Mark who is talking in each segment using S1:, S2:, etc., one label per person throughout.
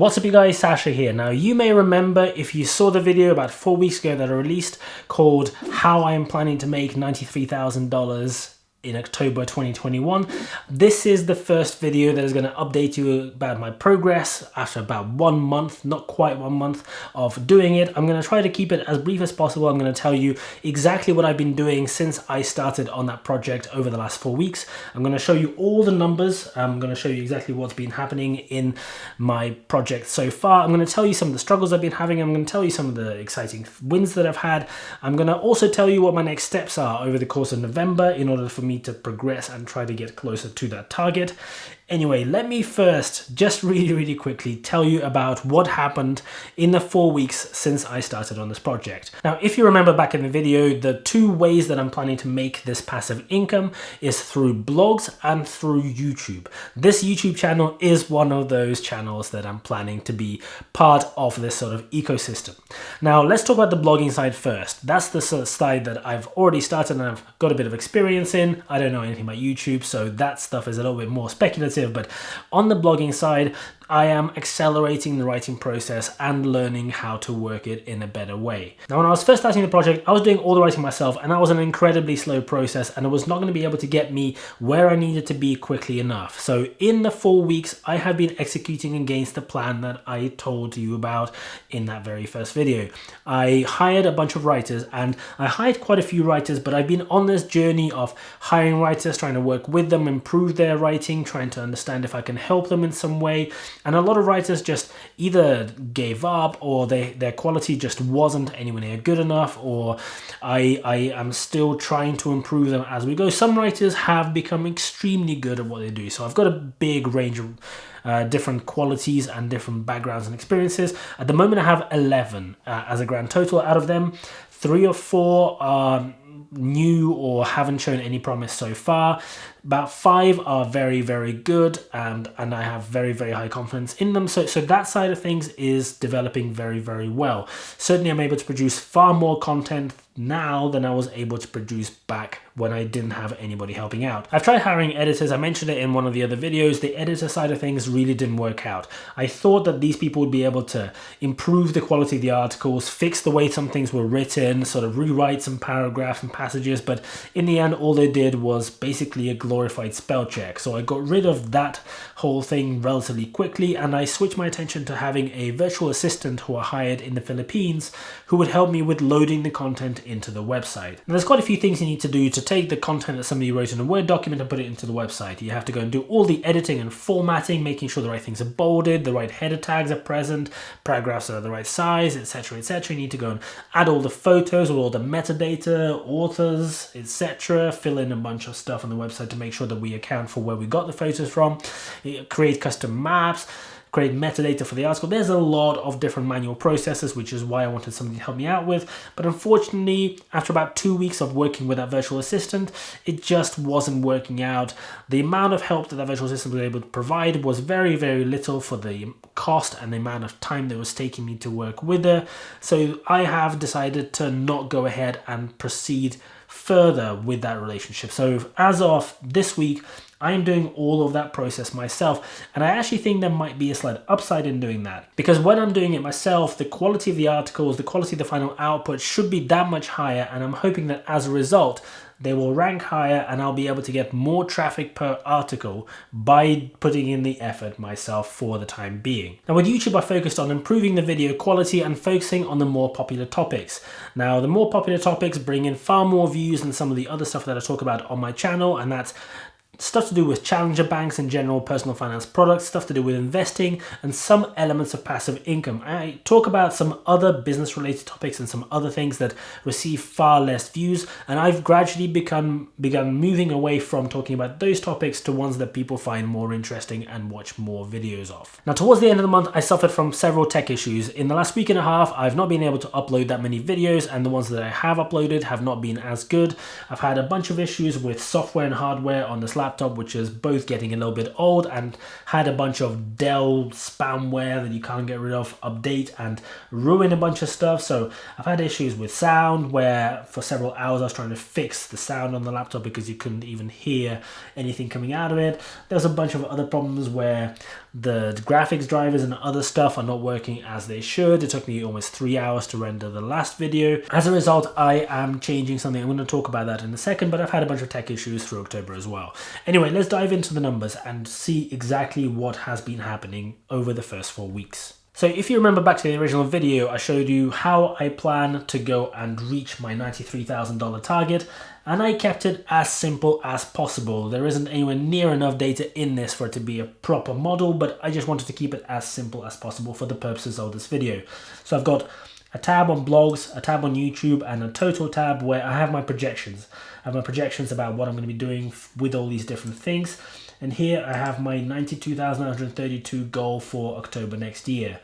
S1: What's up you guys, Sasha here. Now you may remember if you saw the video about 4 weeks ago that I released called How I Am Planning to Make $93,000 in October 2021. This is the first video that is going to update you about my progress after about 1 month, not quite 1 month of doing it. I'm going to try to keep it as brief as possible. I'm going to tell you exactly what I've been doing since I started on that project over the last 4 weeks. I'm going to show you all the numbers. I'm going to show you exactly what's been happening in my project so far. I'm going to tell you some of the struggles I've been having. I'm going to tell you some of the exciting wins that I've had. I'm going to also tell you what my next steps are over the course of November in order for me to progress and try to get closer to that target. Anyway, let me first just really quickly tell you about what happened in the 4 weeks since I started on this project. Now, if you remember back in the video, the 2 ways that I'm planning to make this passive income is through blogs and through YouTube. This YouTube channel is one of those channels that I'm planning to be part of this sort of ecosystem. Now, let's talk about the blogging side first. That's the sort of side that I've already started and I've got a bit of experience in. I don't know anything about YouTube, so that stuff is a little bit more speculative. But on the blogging side, I am accelerating the writing process and learning how to work it in a better way. Now, when I was first starting the project, I was doing all the writing myself, and that was an incredibly slow process, and it was not going to be able to get me where I needed to be quickly enough. So in the 4 weeks, I have been executing against the plan that I told you about in that very first video. I hired a bunch of writers, and I hired quite a few writers, but I've been on this journey of hiring writers, trying to work with them, improve their writing, trying to understand if I can help them in some way. And a lot of writers just either gave up, or their quality just wasn't anywhere near good enough, or I am still trying to improve them as we go. Some writers have become extremely good at what they do. So I've got a big range of different qualities and different backgrounds and experiences. At the moment I have 11 as a grand total. Out of them, 3 or 4 are new or haven't shown any promise so far. About 5 are very good, and I have very high confidence in them. So that side of things is developing very well. Certainly I'm able to produce far more content now than I was able to produce back when I didn't have anybody helping out. I've tried hiring editors. I mentioned it in one of the other videos. The editor side of things really didn't work out. I thought that these people would be able to improve the quality of the articles, fix the way some things were written, sort of rewrite some paragraphs and passages, but in the end all they did was basically a glorified spell check. So I got rid of that whole thing relatively quickly, and I switched my attention to having a virtual assistant who I hired in the Philippines who would help me with loading the content into the website. And there's quite a few things you need to do to take the content that somebody wrote in a Word document and put it into the website. You have to go and do all the editing and formatting, making sure the right things are bolded, the right header tags are present, paragraphs are the right size, etc. You need to go and add all the photos with all the metadata, authors, etc. Fill in a bunch of stuff on the website to make sure that we account for where we got the photos from, create custom maps, create metadata for the article. There's a lot of different manual processes, which is why I wanted somebody to help me out with. But unfortunately, after about 2 weeks of working with that virtual assistant, it just wasn't working out. The amount of help that virtual assistant was able to provide was very little for the cost and the amount of time that it was taking me to work with her. So I have decided to not go ahead and proceed further with that relationship. So as of this week, I am doing all of that process myself, and I actually think there might be a slight upside in doing that, because when I'm doing it myself, the quality of the articles, the quality of the final output should be that much higher, and I'm hoping that as a result they will rank higher and I'll be able to get more traffic per article by putting in the effort myself for the time being. Now with YouTube, I focused on improving the video quality and focusing on the more popular topics. Now the more popular topics bring in far more views than some of the other stuff that I talk about on my channel, and that's stuff to do with challenger banks and general personal finance products, stuff to do with investing, and some elements of passive income. I talk about some other business related topics and some other things that receive far less views, and I've gradually begun moving away from talking about those topics to ones that people find more interesting and watch more videos of. Now towards the end of the month, I suffered from several tech issues. In the last week and a half, I've not been able to upload that many videos, and the ones that I have uploaded have not been as good. I've had a bunch of issues with software and hardware on this laptop, which is both getting a little bit old, and had a bunch of Dell spamware that you can't get rid of update and ruin a bunch of stuff. So I've had issues with sound, where for several hours I was trying to fix the sound on the laptop because you couldn't even hear anything coming out of it. There's a bunch of other problems where The graphics drivers and other stuff are not working as they should. It took me almost 3 hours to render the last video. As a result, I am changing something. I'm going to talk about that in a second, but I've had a bunch of tech issues through October as well. Anyway, let's dive into the numbers and see exactly what has been happening over the first 4 weeks. So if you remember back to the original video, I showed you how I plan to go and reach my $93,000 target, and I kept it as simple as possible. There isn't anywhere near enough data in this for it to be a proper model, but I just wanted to keep it as simple as possible for the purposes of this video. So I've got a tab on blogs, a tab on YouTube, and a total tab where I have my projections. I have my projections about what I'm going to be doing with all these different things. And here I have my 92,932 goal for October next year.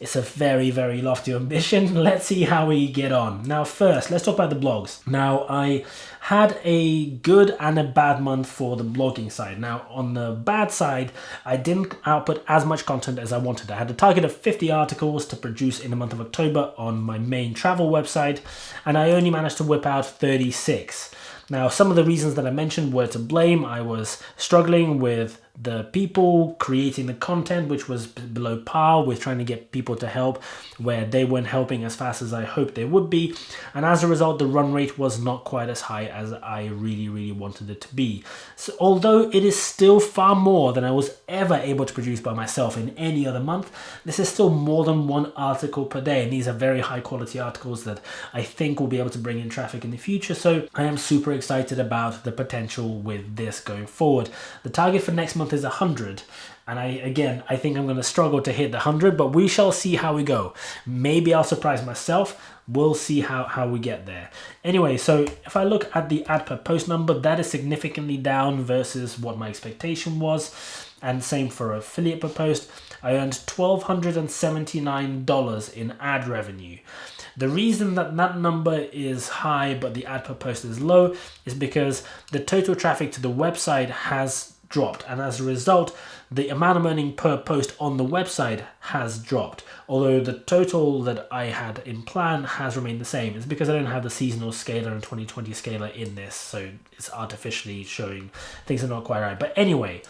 S1: It's a very, very lofty ambition. Let's see how we get on. Now first, let's talk about the blogs. Now I had a good and a bad month for the blogging side. Now on the bad side, I didn't output as much content as I wanted. I had a target of 50 articles to produce in the month of October on my main travel website, and I only managed to whip out 36. Now, some of the reasons that I mentioned were to blame. I was struggling with the people creating the content, which was below par, with trying to get people to help where they weren't helping as fast as I hoped they would be. And as a result, the run rate was not quite as high as I really wanted it to be. So although it is still far more than I was ever able to produce by myself in any other month, this is still more than one article per day. And these are very high quality articles that I think will be able to bring in traffic in the future. So I am super excited about the potential with this going forward. The target for next month is 100, and I think I'm going to struggle to hit the 100, but we shall see how we go. Maybe I'll surprise myself. We'll see how we get there. Anyway, so if I look at the ad per post number, that is significantly down versus what my expectation was, and same for affiliate per post. I earned $1,279 in ad revenue. The reason that number is high but the ad per post is low is because the total traffic to the website has dropped, and as a result the amount I'm earning per post on the website has dropped, although the total that I had in plan has remained the same. It's because I don't have the seasonal scaler and 2020 scaler in this, so it's artificially showing things are not quite right. But anyway,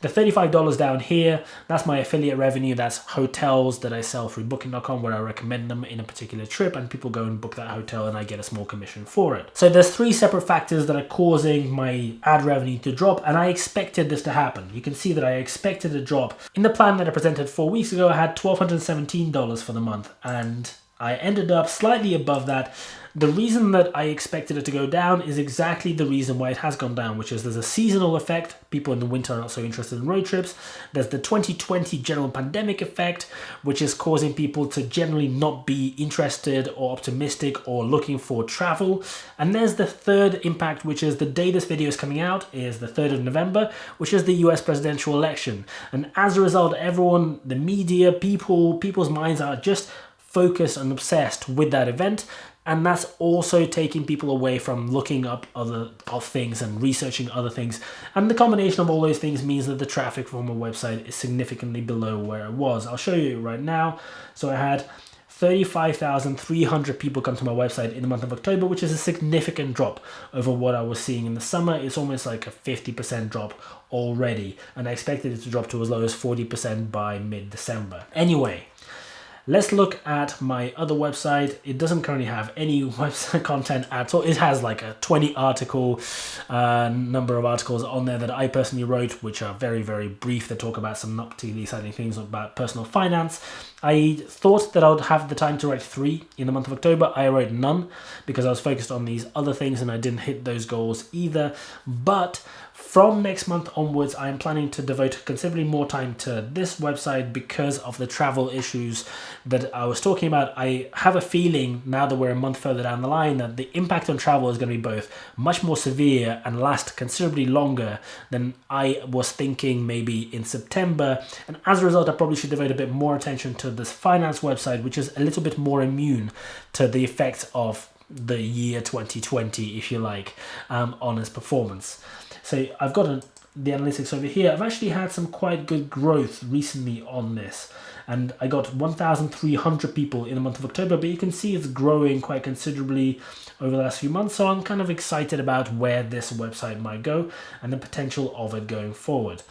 S1: the $35 down here, that's my affiliate revenue. That's hotels that I sell through booking.com where I recommend them in a particular trip, and people go and book that hotel and I get a small commission for it. So there's 3 separate factors that are causing my ad revenue to drop, and I expected this to happen. You can see that I expected a drop. In the plan that I presented 4 weeks ago, I had $1,217 for the month, and I ended up slightly above that. The reason that I expected it to go down is exactly the reason why it has gone down, which is there's a seasonal effect. People in the winter are not so interested in road trips. There's the 2020 general pandemic effect, which is causing people to generally not be interested or optimistic or looking for travel. And there's the third impact, which is the day this video is coming out is the 3rd of November, which is the US presidential election. And as a result, everyone, the media, people's minds are just focused and obsessed with that event. And that's also taking people away from looking up other things and researching other things. And the combination of all those things means that the traffic from my website is significantly below where it was. I'll show you right now. So I had 35,300 people come to my website in the month of October, which is a significant drop over what I was seeing in the summer. It's almost like a 50% drop already. And I expected it to drop to as low as 40% by mid-December. Anyway, let's look at my other website. It doesn't currently have any website content at all. It has like a 20 article number of articles on there that I personally wrote, which are very, very brief. They talk about some not particularly exciting things about personal finance. I thought that I would have the time to write 3 in the month of October. I wrote none because I was focused on these other things and I didn't hit those goals either. But from next month onwards, I am planning to devote considerably more time to this website because of the travel issues that I was talking about. I have a feeling now that we're a month further down the line that the impact on travel is going to be both much more severe and last considerably longer than I was thinking maybe in September. And as a result, I probably should devote a bit more attention to this finance website, which is a little bit more immune to the effects of the year 2020, if you like, on its performance. So I've got the analytics over here. I've actually had some quite good growth recently on this, and I got 1,300 people in the month of October, but you can see it's growing quite considerably over the last few months. So I'm kind of excited about where this website might go and the potential of it going forward.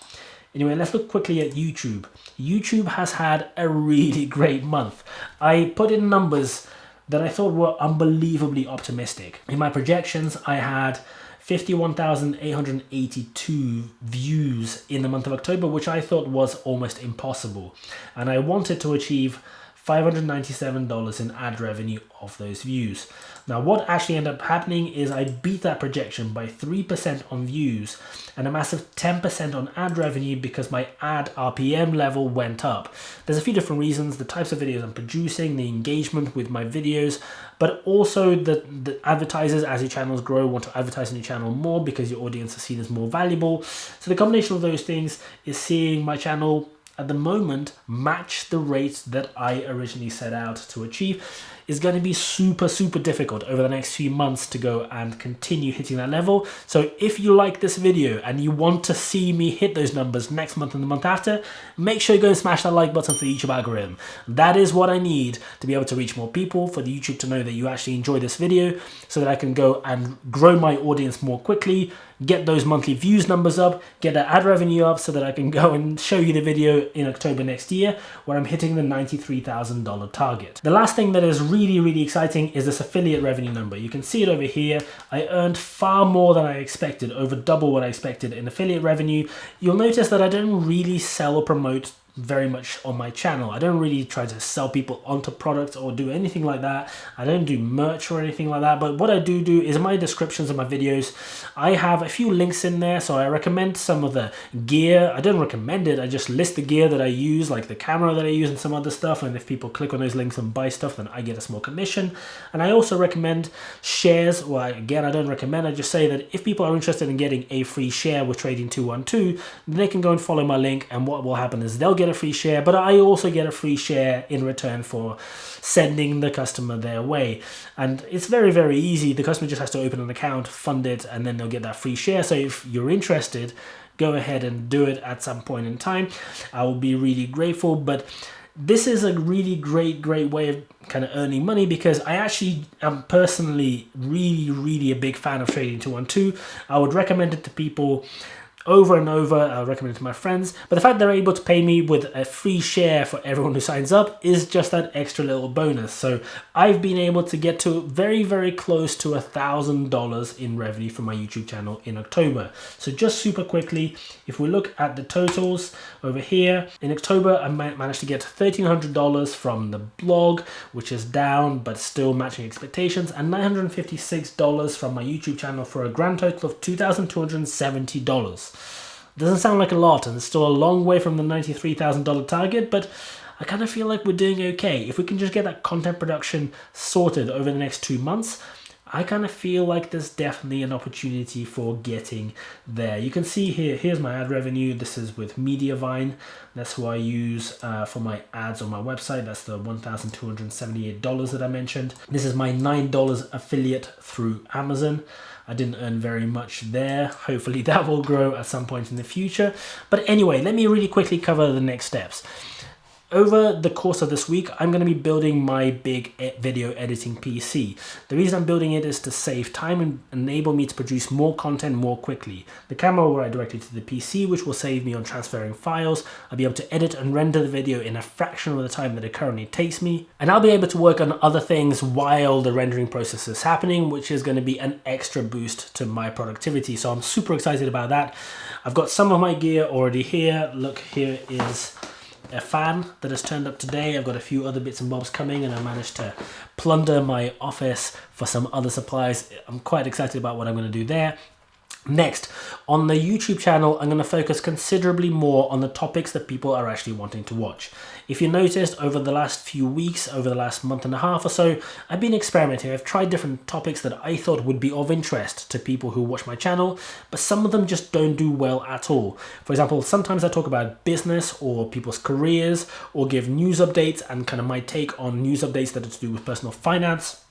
S1: Anyway, let's look quickly at YouTube. YouTube has had a really great month. I put in numbers that I thought were unbelievably optimistic. In my projections, I had 51,882 views in the month of October, which I thought was almost impossible. And I wanted to achieve $597 in ad revenue off those views. Now, what actually ended up happening is I beat that projection by 3% on views and a massive 10% on ad revenue because my ad RPM level went up. There's a few different reasons: the types of videos I'm producing, the engagement with my videos, but also the advertisers, as your channels grow, want to advertise on your channel more because your audience is seen as more valuable. So the combination of those things is seeing my channel at the moment match the rates that I originally set out to achieve. Is going to be super difficult over the next few months to go and continue hitting that level. So if you like this video and you want to see me hit those numbers next month and the month after, make sure you go and smash that like button for the YouTube algorithm. That is what I need to be able to reach more people, for the YouTube to know that you actually enjoy this video, so that I can go and grow my audience more quickly, get those monthly views numbers up, get that ad revenue up, so that I can go and show you the video in October next year where I'm hitting the $93,000 target. The last thing that is really exciting is this affiliate revenue number. You can see it over here. I earned far more than I expected, over double what I expected in affiliate revenue. You'll notice that I don't really sell or promote very much on my channel. I don't really try to sell people onto products or do anything like that. I don't do merch or anything like that, but what I do is in my descriptions of my videos, I have a few links in there. So I recommend some of the gear. I don't recommend it, I just list the gear that I use, like the camera that I use and some other stuff, and if people click on those links and buy stuff, then I get a small commission. And I also recommend shares. Well, again, I don't recommend, I just say that if people are interested in getting a free share with Trading 212, then they can go and follow my link, and what will happen is they'll get a free share, but I also get a free share in return for sending the customer their way. And it's very easy. The customer just has to open an account, fund it, and then they'll get that free share. So if you're interested, go ahead and do it at some point in time. I will be really grateful. But this is a really great way of kind of earning money, because I actually am personally really a big fan of Trading 212. I would recommend it to people over and over. I'll recommend it to my friends, but the fact they're able to pay me with a free share for everyone who signs up is just that extra little bonus. So I've been able to get to very close to $1,000 in revenue from my YouTube channel in October. So just super quickly, if we look at the totals over here, in October I managed to get $1,300 from the blog, which is down but still matching expectations, and $956 from my YouTube channel, for a grand total of $2,270. Doesn't sound like a lot, and it's still a long way from the $93,000 target, but I kind of feel like we're doing okay. If we can just get that content production sorted over the next 2 months, I kind of feel like there's definitely an opportunity for getting there. You can see here's my ad revenue. This is with Mediavine. That's who I use for my ads on my website. That's the $1,278 that I mentioned. This is my $9 affiliate through Amazon. I didn't earn very much there. Hopefully that will grow at some point in the future. But anyway, let me really quickly cover the next steps. Over the course of this week, I'm going to be building my big video editing PC. The reason I'm building it is to save time and enable me to produce more content more quickly. The camera will write directly to the PC, which will save me on transferring files. I'll be able to edit and render the video in a fraction of the time that it currently takes me. And I'll be able to work on other things while the rendering process is happening, which is going to be an extra boost to my productivity. So I'm super excited about that. I've got some of my gear already here. Look, here is a fan that has turned up today. I've got a few other bits and bobs coming, and I managed to plunder my office for some other supplies. I'm quite excited about what I'm going to do there. Next, on the YouTube channel, I'm going to focus considerably more on the topics that people are actually wanting to watch. If you noticed, over the last few weeks, over the last month and a half or so, I've been experimenting. I've tried different topics that I thought would be of interest to people who watch my channel, but some of them just don't do well at all. For example, sometimes I talk about business or people's careers, or give news updates and kind of my take on news updates that are to do with personal finance.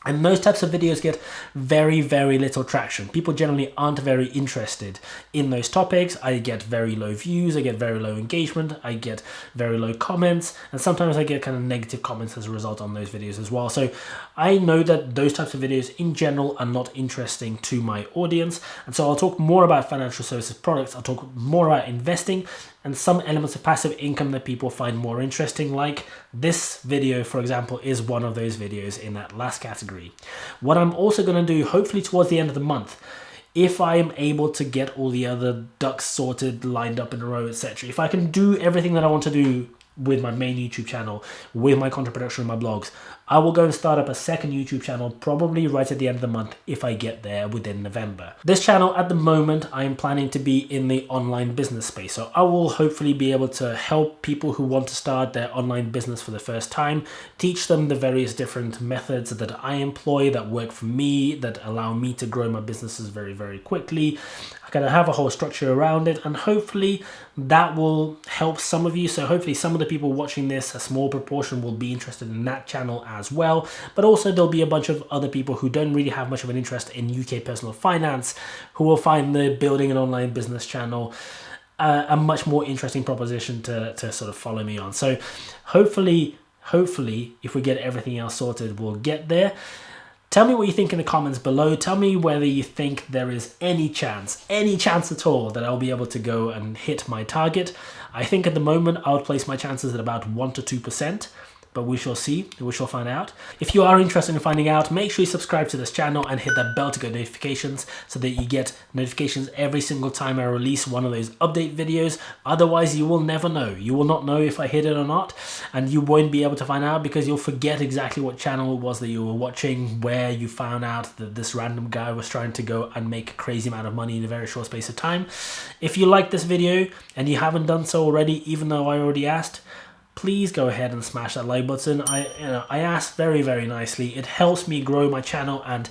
S1: And those types of videos get very, very little traction. People generally aren't very interested in those topics. I get very low views, I get very low engagement, I get very low comments, and sometimes I get kind of negative comments as a result on those videos as well. So I know that those types of videos in general are not interesting to my audience. And so I'll talk more about financial services products, I'll talk more about investing, and some elements of passive income that people find more interesting, like this video, for example, is one of those videos in that last category. What I'm also going to do, hopefully towards the end of the month, if I am able to get all the other ducks sorted, lined up in a row, etc., if I can do everything that I want to do with my main YouTube channel, with my content production and my blogs, I will go and start up a second YouTube channel probably right at the end of the month if I get there within November. This channel at the moment, I am planning to be in the online business space. So I will hopefully be able to help people who want to start their online business for the first time, teach them the various different methods that I employ that work for me, that allow me to grow my businesses very, very quickly. I'm going to have a whole structure around it, and hopefully that will help some of you. So hopefully some of the people watching this, a small proportion, will be interested in that channel as well. But also there'll be a bunch of other people who don't really have much of an interest in UK personal finance who will find the building an online business channel a much more interesting proposition to sort of follow me on. So hopefully, if we get everything else sorted, we'll get there. Tell me what you think in the comments below. Tell me whether you think there is any chance at all that I'll be able to go and hit my target. I think at the moment I would place my chances at about 1 to 2%. But we shall see, we shall find out. If you are interested in finding out, make sure you subscribe to this channel and hit that bell to get notifications so that you get notifications every single time I release one of those update videos. Otherwise, you will never know. You will not know if I hit it or not, and you won't be able to find out because you'll forget exactly what channel it was that you were watching, where you found out that this random guy was trying to go and make a crazy amount of money in a very short space of time. If you like this video and you haven't done so already, even though I already asked, please go ahead and smash that like button. I ask very, very nicely. It helps me grow my channel and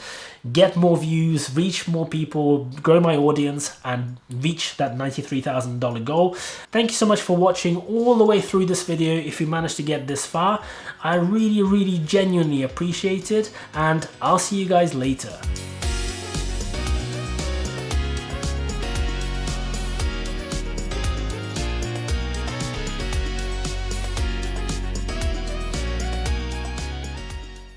S1: get more views, reach more people, grow my audience, and reach that $93,000 goal. Thank you so much for watching all the way through this video. If you managed to get this far, I really, really genuinely appreciate it, and I'll see you guys later.